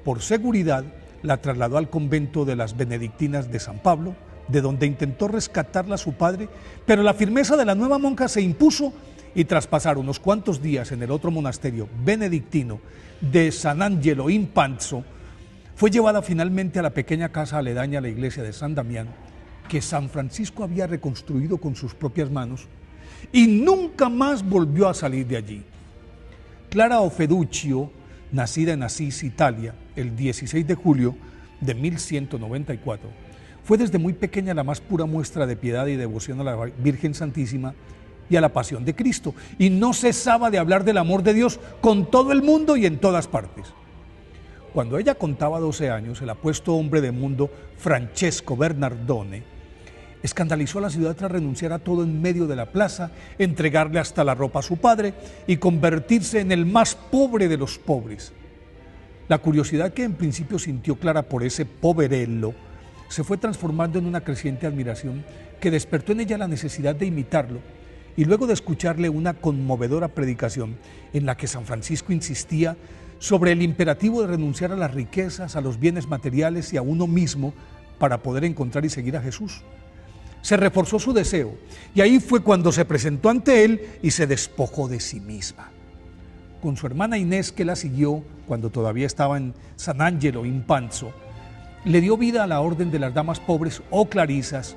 S11: Por seguridad, la trasladó al convento de las benedictinas de San Pablo, de donde intentó rescatarla a su padre, pero la firmeza de la nueva monja se impuso y tras pasar unos cuantos días en el otro monasterio benedictino de San Angelo in Panzo, fue llevada finalmente a la pequeña casa aledaña a la iglesia de San Damián, que San Francisco había reconstruido con sus propias manos, y nunca más volvió a salir de allí. Clara Ofeduccio, nacida en Asís, Italia, el 16 de julio de 1194, fue desde muy pequeña la más pura muestra de piedad y devoción a la Virgen Santísima y a la Pasión de Cristo, y no cesaba de hablar del amor de Dios con todo el mundo y en todas partes. Cuando ella contaba 12 años, el apuesto hombre de mundo Francesco Bernardone escandalizó a la ciudad tras renunciar a todo en medio de la plaza, entregarle hasta la ropa a su padre y convertirse en el más pobre de los pobres. La curiosidad que en principio sintió Clara por ese poverello se fue transformando en una creciente admiración que despertó en ella la necesidad de imitarlo, y luego de escucharle una conmovedora predicación en la que San Francisco insistía sobre el imperativo de renunciar a las riquezas, a los bienes materiales y a uno mismo para poder encontrar y seguir a Jesús. Se reforzó su deseo, y ahí fue cuando se presentó ante él y se despojó de sí misma. Con su hermana Inés, que la siguió cuando todavía estaba en San Angelo in Panzo, le dio vida a la Orden de las Damas Pobres o Clarisas,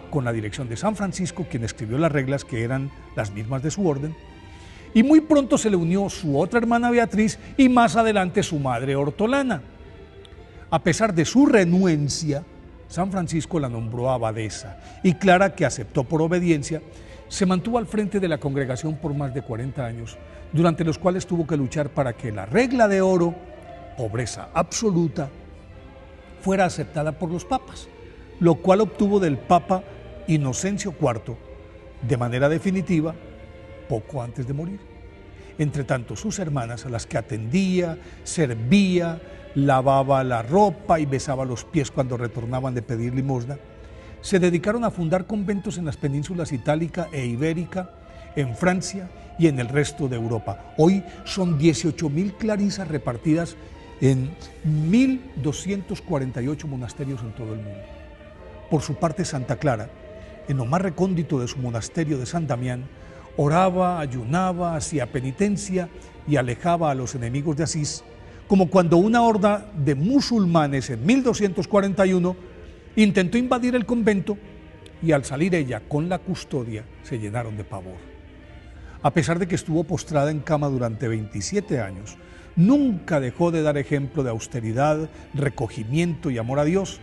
S11: con la dirección de San Francisco, quien escribió las reglas que eran las mismas de su orden, y muy pronto se le unió su otra hermana Beatriz y más adelante su madre Hortolana. A pesar de su renuencia, San Francisco la nombró abadesa, y Clara, que aceptó por obediencia, se mantuvo al frente de la congregación por más de 40 años, durante los cuales tuvo que luchar para que la regla de oro, pobreza absoluta, fuera aceptada por los papas, lo cual obtuvo del Papa Inocencio IV de manera definitiva poco antes de morir. Entre tanto, sus hermanas, a las que atendía, servía, lavaba la ropa y besaba los pies cuando retornaban de pedir limosna, se dedicaron a fundar conventos en las penínsulas itálica e ibérica, en Francia y en el resto de Europa. Hoy son 18.000 clarisas repartidas en 1.248 monasterios en todo el mundo. Por su parte, Santa Clara, en lo más recóndito de su monasterio de San Damián, oraba, ayunaba, hacía penitencia y alejaba a los enemigos de Asís, como cuando una horda de musulmanes en 1241 intentó invadir el convento y al salir ella con la custodia se llenaron de pavor. A pesar de que estuvo postrada en cama durante 27 años, nunca dejó de dar ejemplo de austeridad, recogimiento y amor a Dios,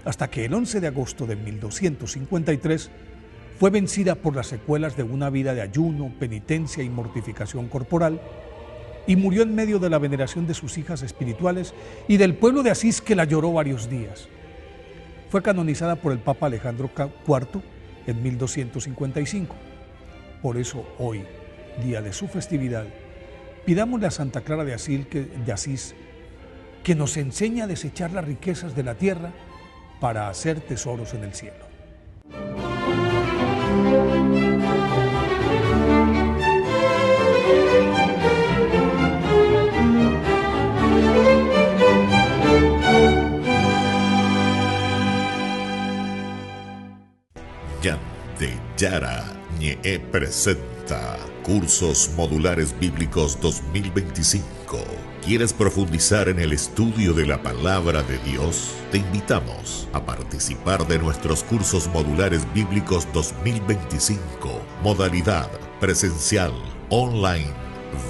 S11: hasta que el 11 de agosto de 1253 fue vencida por las secuelas de una vida de ayuno, penitencia y mortificación corporal, y murió en medio de la veneración de sus hijas espirituales y del pueblo de Asís, que la lloró varios días. Fue canonizada por el Papa Alejandro IV en 1255. Por eso hoy, día de su festividad, pidámosle a Santa Clara de Asís que nos enseñe a desechar las riquezas de la tierra para hacer tesoros en el cielo.
S6: Yara Ñe presenta Cursos Modulares Bíblicos 2025. ¿Quieres profundizar en el estudio de la Palabra de Dios? Te invitamos a participar de nuestros Cursos Modulares Bíblicos 2025. Modalidad presencial, online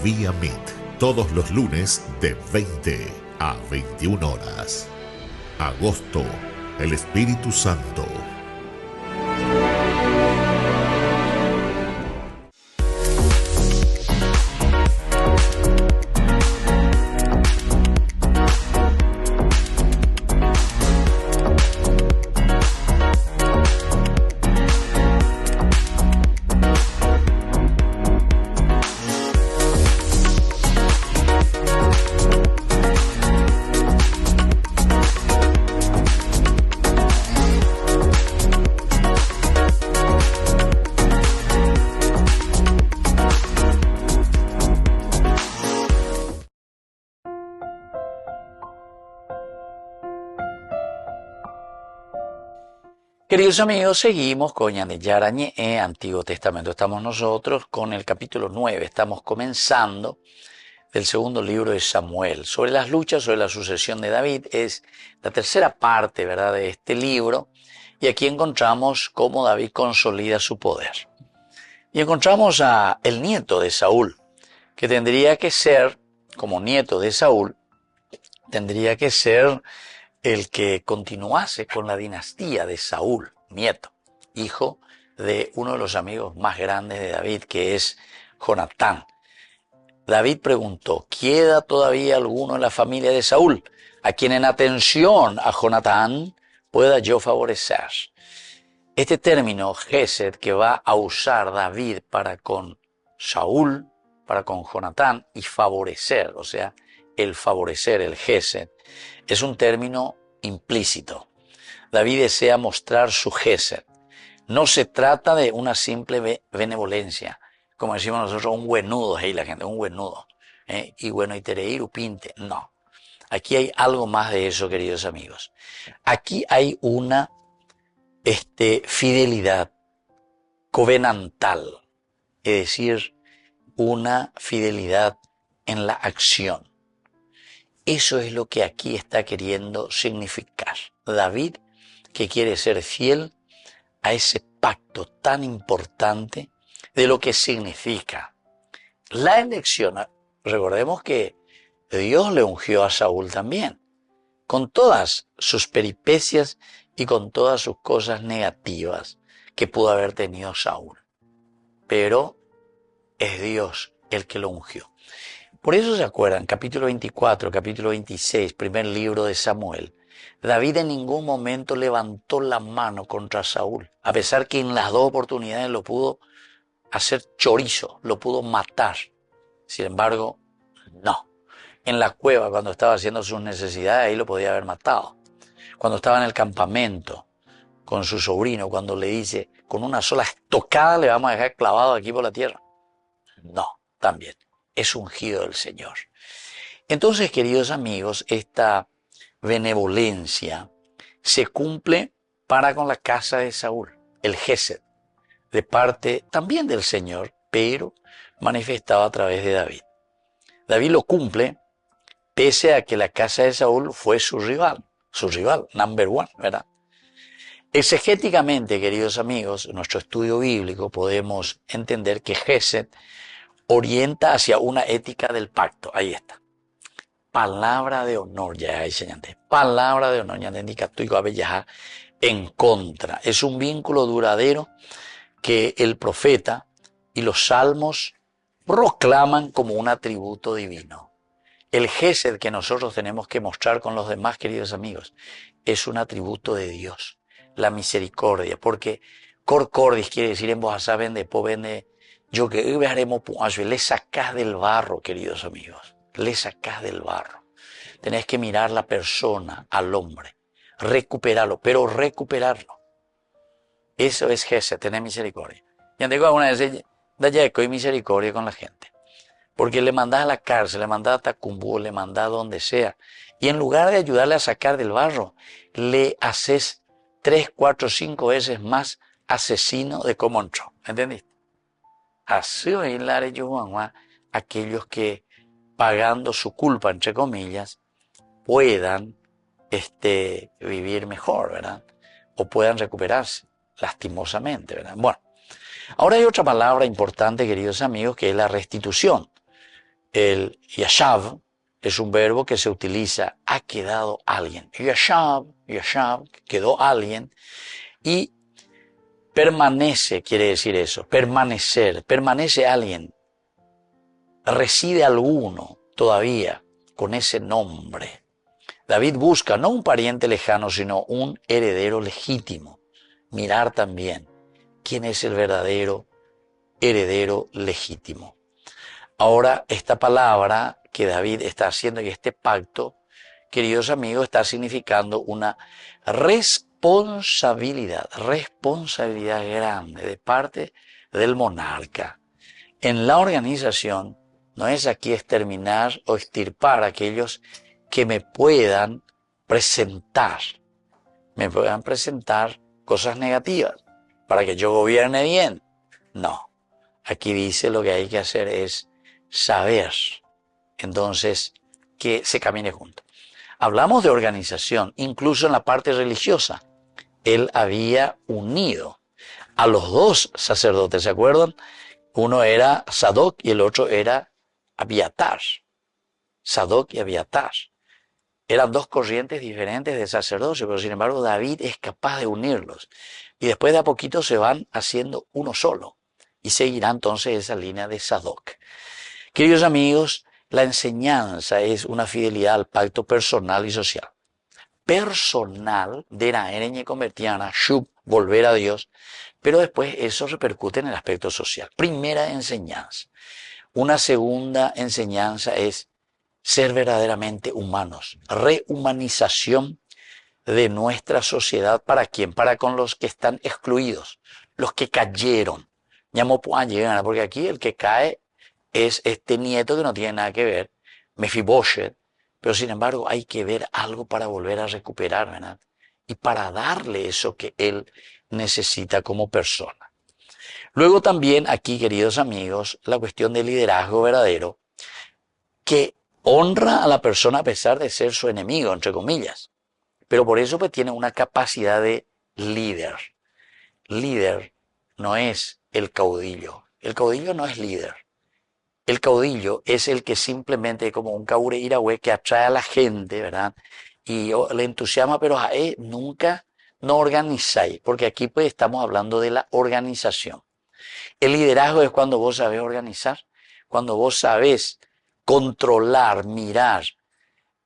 S6: vía Meet, todos los lunes de 20 a 21 horas. Agosto, el Espíritu Santo.
S1: Queridos amigos, seguimos con Ñandeyarañe, Antiguo Testamento. Estamos nosotros con el capítulo 9. Estamos comenzando del segundo libro de Samuel. Sobre las luchas, sobre la sucesión de David, es la tercera parte, ¿verdad?, de este libro. Y aquí encontramos cómo David consolida su poder. Y encontramos a el nieto de Saúl, que tendría que ser, como nieto de Saúl, tendría que ser el que continuase con la dinastía de Saúl, nieto, hijo de uno de los amigos más grandes de David, que es Jonatán. David preguntó, ¿queda todavía alguno en la familia de Saúl a quien en atención a Jonatán pueda yo favorecer? Este término, Gesed, que va a usar David para con Saúl, para con Jonatán, y favorecer, o sea, el favorecer, el Gesed, es un término implícito. David desea mostrar su Gesed. No se trata de una simple benevolencia, como decimos nosotros, un buenudo, hey, la gente, un buenudo, y bueno, y tereír pinte. No. Aquí hay algo más de eso, queridos amigos. Aquí hay una fidelidad covenantal, es decir, una fidelidad en la acción. Eso es lo que aquí está queriendo significar. David, que quiere ser fiel a ese pacto tan importante de lo que significa la elección. Recordemos que Dios le ungió a Saúl también, con todas sus peripecias y con todas sus cosas negativas que pudo haber tenido Saúl. Pero es Dios el que lo ungió. Por eso se acuerdan, capítulo 24, capítulo 26, primer libro de Samuel, David en ningún momento levantó la mano contra Saúl, a pesar que en las dos oportunidades lo pudo hacer chorizo, lo pudo matar. Sin embargo, no. En la cueva, cuando estaba haciendo sus necesidades, ahí lo podía haber matado. Cuando estaba en el campamento con su sobrino, cuando le dice, con una sola estocada le vamos a dejar clavado aquí por la tierra. No, también. Es ungido del Señor. Entonces, queridos amigos, esta benevolencia se cumple para con la casa de Saúl, el Gesed, de parte también del Señor, pero manifestado a través de David. David lo cumple pese a que la casa de Saúl fue su rival, number one, ¿verdad? Exegéticamente, queridos amigos, en nuestro estudio bíblico podemos entender que Gesed orienta hacia una ética del pacto. Ahí está. Palabra de honor, ya hay señante. Palabra de honor, ya indica tuico abellaja en contra. Es un vínculo duradero que el profeta y los salmos proclaman como un atributo divino. El Gesed que nosotros tenemos que mostrar con los demás, queridos amigos, es un atributo de Dios. La misericordia, porque corcordis quiere decir en voz saben de povende. Yo que haremos le sacás del barro, queridos amigos. Le sacás del barro. Tenés que mirar la persona, al hombre. Recuperarlo, pero recuperarlo. Eso es Gesed, tener misericordia. Y antes alguna vez hay misericordia con la gente. Porque le mandás a la cárcel, le mandás a Tacumbú, le mandás a donde sea. Y en lugar de ayudarle a sacar del barro, le haces 3, 4, 5 veces más asesino de cómo entró. ¿Entendiste? Así bailar ellos, aquellos que pagando su culpa, entre comillas, puedan vivir mejor, ¿verdad? O puedan recuperarse, lastimosamente, ¿verdad? Bueno, ahora hay otra palabra importante, queridos amigos, que es la restitución. El yashav es un verbo que se utiliza, ha quedado alguien. Yashav, quedó alguien. Y permanece, quiere decir eso, permanecer, permanece alguien. Reside alguno todavía con ese nombre. David busca no un pariente lejano, sino un heredero legítimo. Mirar también quién es el verdadero heredero legítimo. Ahora, esta palabra que David está haciendo y este pacto, queridos amigos, está significando una responsabilidad grande de parte del monarca. En la organización no es aquí exterminar o extirpar a aquellos que me puedan presentar cosas negativas para que yo gobierne bien. No, aquí dice lo que hay que hacer es saber, entonces, que se camine juntos. Hablamos de organización, incluso en la parte religiosa. Él había unido a los dos sacerdotes, ¿se acuerdan? Uno era Sadoc y el otro era Abiatar. Sadoc y Abiatar. Eran dos corrientes diferentes de sacerdocio, pero sin embargo David es capaz de unirlos. Y después de a poquito se van haciendo uno solo. Y seguirá entonces esa línea de Sadoc. Queridos amigos, la enseñanza es una fidelidad al pacto personal y social. Personal, de la ereñe convertiana, shub, volver a Dios, pero después eso repercute en el aspecto social. Primera enseñanza. Una segunda enseñanza es ser verdaderamente humanos. Rehumanización de nuestra sociedad. ¿Para quién? Para con los que están excluidos, los que cayeron. Porque aquí el que cae es este nieto que no tiene nada que ver, Mefiboshet, pero sin embargo hay que ver algo para volver a recuperar, ¿verdad? Y para darle eso que él necesita como persona. Luego también aquí, queridos amigos, la cuestión del liderazgo verdadero, que honra a la persona a pesar de ser su enemigo, entre comillas. Pero por eso pues tiene una capacidad de líder. Líder no es el caudillo. El caudillo no es líder. El caudillo es el que simplemente, como un caure irahue, que atrae a la gente, ¿verdad? Y le entusiasma, pero a él nunca no organizáis, porque aquí pues estamos hablando de la organización. El liderazgo es cuando vos sabés organizar, cuando vos sabés controlar, mirar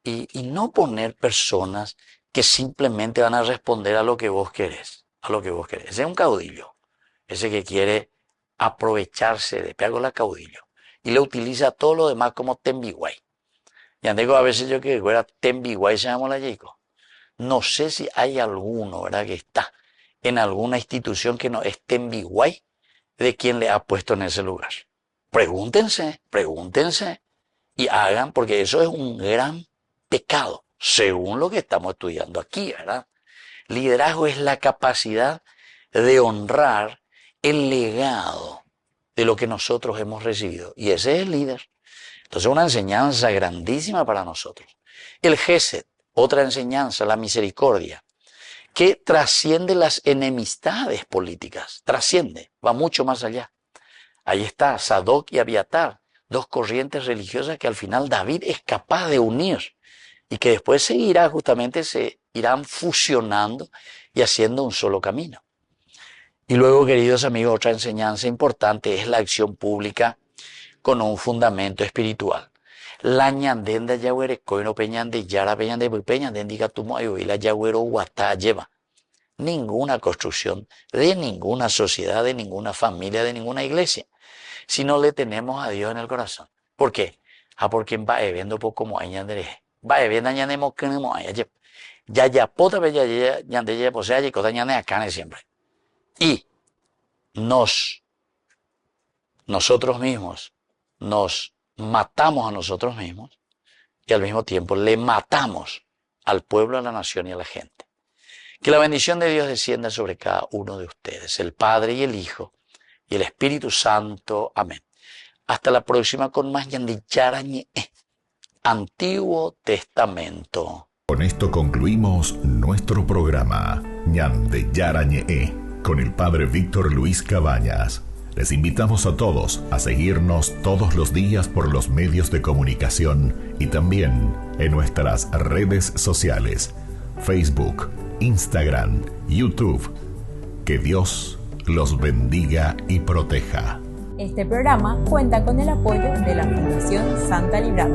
S1: y no poner personas que simplemente van a responder a lo que vos querés, Ese es un caudillo, ese que quiere aprovecharse de la caudillo y le utiliza todo lo demás como tembiguay. Y andego a veces yo que era tembiguay se llama la Jacob. No sé si hay alguno, ¿verdad?, que está en alguna institución que no es tembiguay de quien le ha puesto en ese lugar. Pregúntense y hagan, porque eso es un gran pecado, según lo que estamos estudiando aquí, ¿verdad? Liderazgo es la capacidad de honrar el legado de lo que nosotros hemos recibido. Y ese es el líder. Entonces una enseñanza grandísima para nosotros. El Gesed, otra enseñanza, la misericordia, que trasciende las enemistades políticas, va mucho más allá. Ahí está Sadoc y Abiatar, dos corrientes religiosas que al final David es capaz de unir y que después se irán fusionando y haciendo un solo camino. Y luego, queridos amigos, otra enseñanza importante es la acción pública con un fundamento espiritual. La ñandenda yahuere coino peñande yara peñande peñande diga tumo ayuila yahuero guatá lleva. Ninguna construcción de ninguna sociedad, de ninguna familia, de ninguna iglesia, si no le tenemos a Dios en el corazón. ¿Por qué? Porque va viendo poco como añandere. Va viendo añandemo que no hay. Ya pota bella ñandeye posea y cosa ñande acá siempre. Y nosotros mismos nos matamos a nosotros mismos y al mismo tiempo le matamos al pueblo, a la nación y a la gente. Que la bendición de Dios descienda sobre cada uno de ustedes, el Padre y el Hijo y el Espíritu Santo. Amén. Hasta la próxima con más Ñandillarañe, Antiguo Testamento.
S6: Con esto concluimos nuestro programa Ñandillarañe con el Padre Víctor Luis Cabañas. Les invitamos a todos a seguirnos todos los días por los medios de comunicación y también en nuestras redes sociales, Facebook, Instagram, YouTube. Que Dios los bendiga y proteja.
S2: Este programa cuenta con el apoyo de la Fundación Santa Librada.